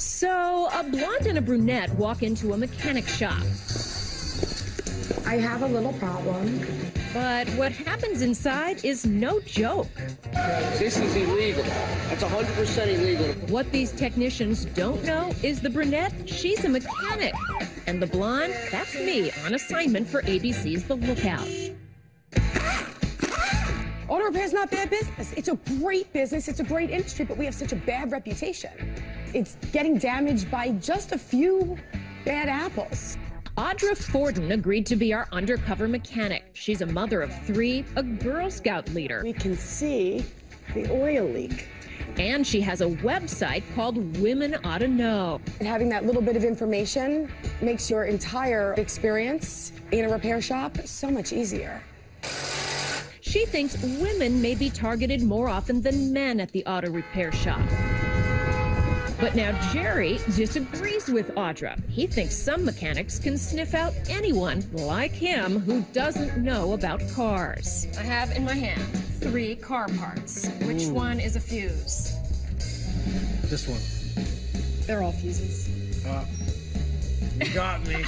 So, a blonde and a brunette walk into a mechanic shop. I have a little problem. But what happens inside is no joke. This is illegal. That's 100% illegal. What these technicians don't know is the brunette, she's a mechanic. And the blonde, that's me on assignment for ABC's The Lookout. Auto repair is not bad business. It's a great business. It's a great industry, but we have such a bad reputation. It's getting damaged by just a few bad apples. Audra Forden agreed to be our undercover mechanic. She's a mother of 3, a Girl Scout leader. We can see the oil leak. And she has a website called Women Ought to Know. And having that little bit of information makes your entire experience in a repair shop so much easier. She thinks women may be targeted more often than men at the auto repair shop. But now Jerry disagrees with Audra. He thinks some mechanics can sniff out anyone like him who doesn't know about cars. I have in my hand 3 car parts. Which one is a fuse? This one. They're all fuses. You got me.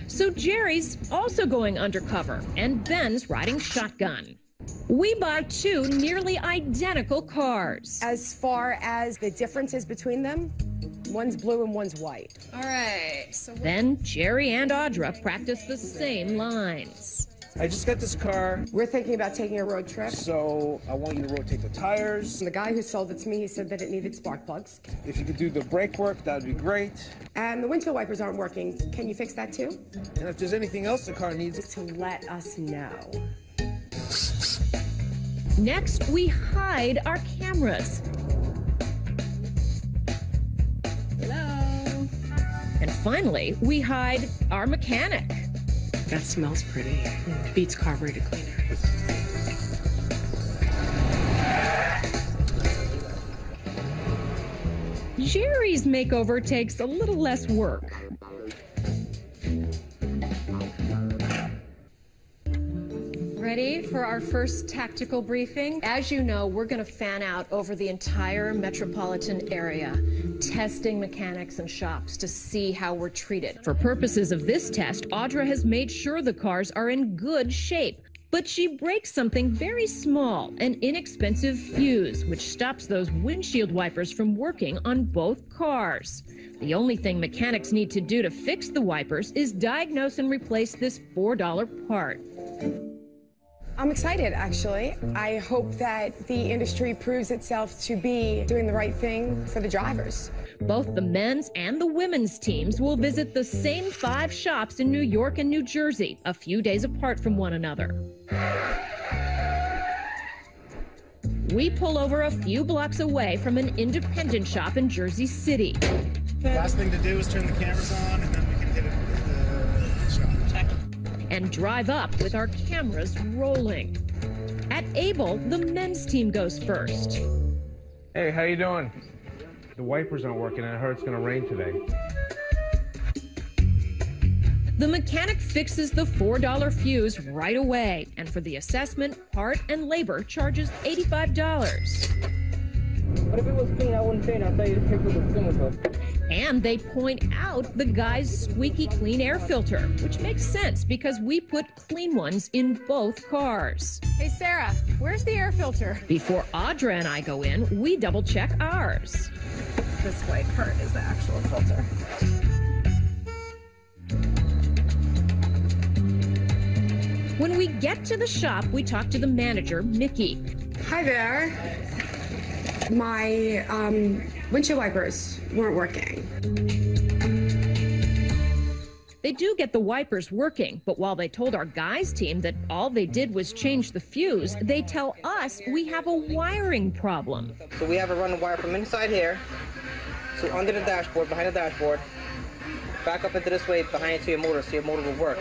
So Jerry's also going undercover, and Ben's riding shotgun. We buy 2 nearly identical cars. As far as the differences between them, one's blue and one's white. All right, so Then Jerry and Audra practice the same lines. I just got this car, We're thinking about taking a road trip. so I want you to rotate the tires. The guy who sold it to me, he said that it needed spark plugs. If you could do the brake work, that would be great. And the windshield wipers aren't working. Can you fix that too? And if there's anything else the car needs, To let us know. Next, we hide our cameras. hello. And finally, we hide our mechanic. That smells pretty. Beats carburetor cleaner. Jerry's makeover takes a little less work. Ready for our first tactical briefing? As you know, we're going to fan out over the entire metropolitan area, testing mechanics and shops to see how we're treated. For purposes of this test, Audra has made sure the cars are in good shape. But she breaks something very small, an inexpensive fuse, which stops those windshield wipers from working on both cars. The only thing mechanics need to do to fix the wipers is diagnose and replace this $4 part. I'm excited, actually. I hope that the industry proves itself to be doing the right thing for the drivers. Both the men's and the women's teams will visit the same 5 shops in New York and New Jersey, a few days apart from one another. We pull over a few blocks away from an independent shop in Jersey City. last thing to do is turn the cameras on, and then we can hit it with the shot. Check. And drive up with our cameras rolling. At Able, the men's team goes first. Hey, how you doing? The wipers aren't working and I heard it's gonna rain today. The mechanic fixes the $4 fuse right away, and for the assessment, part and labor charges $85. But if it was clean, I wouldn't say it. I'll tell you to pick up the chemical. And they point out the guy's squeaky clean air filter, which makes sense because we put clean ones in both cars. Hey, Sarah, where's the air filter? Before Audra and I go in, we double check ours. This white part is the actual filter. When we get to the shop, we talk to the manager, Mickey. Hi there. My windshield wipers weren't working. They do get the wipers working, but while they told our guys team that all they did was change the fuse, they tell us we have a wiring problem. So we have a running wire from inside here, so under the dashboard, behind the dashboard, back up into this way, behind it to your motor, so your motor will work.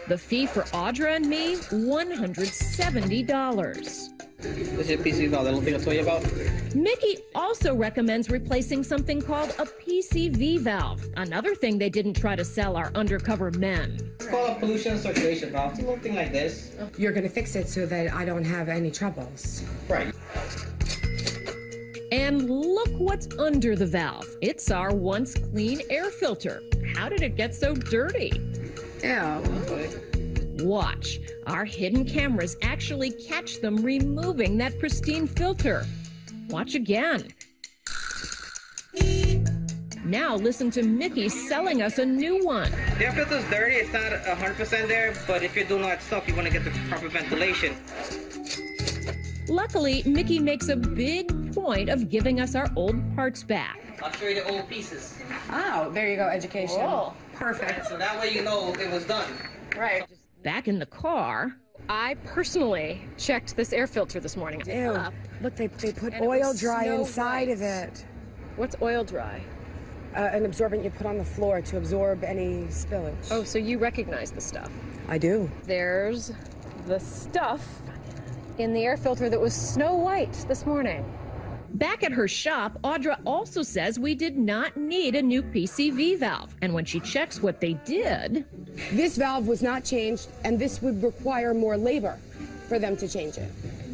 The fee for Audra and me, $170. This is your PCV valve, that little thing I told you about? Mickey also recommends replacing something called a PCV valve, another thing they didn't try to sell our undercover men. It's called a pollution circulation valve. It's a little thing like this. You're gonna fix it so that I don't have any troubles. Right. And And look what's under the valve. It's our once clean air filter. How did it get so dirty? Ew. Watch. Our hidden cameras actually catch them removing that pristine filter. Watch again. Now listen to Mickey selling us a new one. The air filter's dirty. It's not 100% there, but if you're doing all that stuff, you want to get the proper ventilation. Luckily, Mickey makes a big point of giving us our old parts back. I'll show you the old pieces. Oh, there you go, education. Whoa. Perfect. So that way you know it was done. Right. Back in the car, I personally checked this air filter this morning. Ew. Look, they put And it oil was dry snow inside white. of it. What's oil dry? An absorbent you put on the floor to absorb any spillage. Oh, so you recognize the stuff. I do. There's the stuff in the air filter that was snow white this morning. back at her shop, Audra also says we did not need a new PCV valve. And when she checks what they did, This valve was not changed, and this would require more labor for them to change it.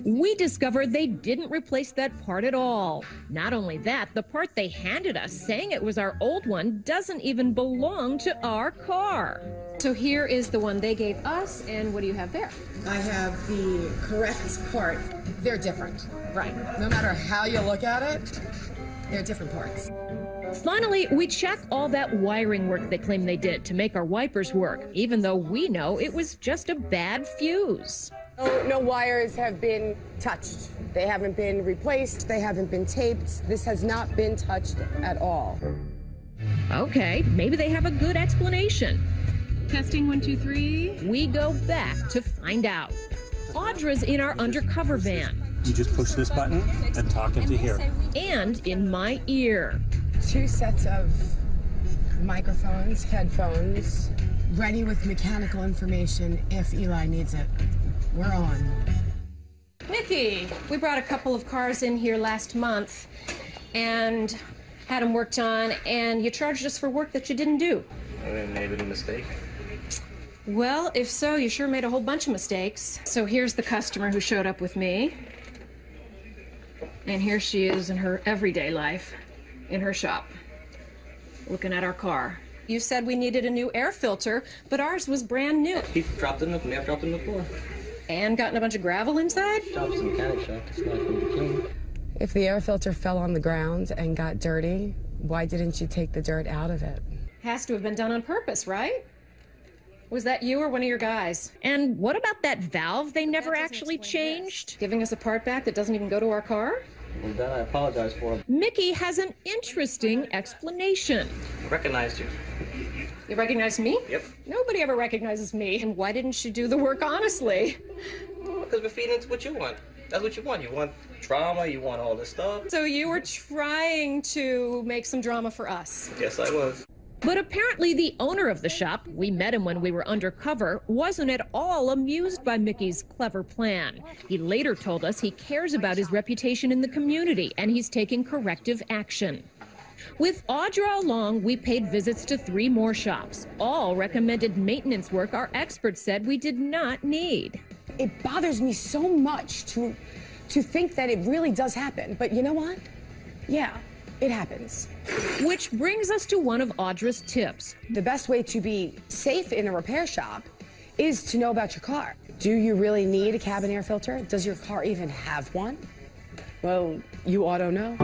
we discovered they didn't replace that part at all. Not only that, the part they handed us, saying it was our old one, doesn't even belong to our car. So here is the one they gave us, and what do you have there? I have the correct part. They're different. Right. No matter how you look at it, they're different parts. Finally, we check all that wiring work they claim they did to make our wipers work, even though we know it was just a bad fuse. No wires have been touched. They haven't been replaced. They haven't been taped. This has not been touched at all. Okay, maybe they have a good explanation. Testing 1, 2, 3. We go back to find out. Audra's in our undercover van You just push this button and talk into here. and in my ear. 2 sets of microphones, headphones, ready with mechanical information if Eli needs it. We're on. Nikki, we brought a couple of cars in here last month and had them worked on, and you charged us for work that you didn't do. I made a mistake. Well, if so, you sure made a whole bunch of mistakes. So here's the customer who showed up with me. And here she is in her everyday life, in her shop, looking at our car. You said we needed a new air filter, but ours was brand new. He dropped it in the, may have dropped it in the floor. And gotten a bunch of gravel inside? Dropped some mechanic shop. It's not going to be clean. If the air filter fell on the ground and got dirty, why didn't you take the dirt out of it? Has to have been done on purpose, right? Was that you or one of your guys? And what about that valve they never actually changed? Giving us a part back that doesn't even go to our car? Well, that I apologize for. Mickey has an interesting explanation. I recognized you. You recognize me? Yep. Nobody ever recognizes me. And why didn't you do the work honestly? Because we're feeding into what you want. That's what you want. You want drama. You want all this stuff. So you were trying to make some drama for us. Yes, I was. But apparently the owner of the shop, we met him when we were undercover, wasn't at all amused by Mickey's clever plan. He later told us he cares about his reputation in the community and he's taking corrective action. With Audra along, we paid visits to 3 more shops. All recommended maintenance work our experts said we did not need. It bothers me so much to think that it really does happen. But you know what? Yeah, it happens. Which brings us to one of Audra's tips. The best way to be safe in a repair shop is to know about your car. Do you really need a cabin air filter? Does your car even have one? Well, you ought to know.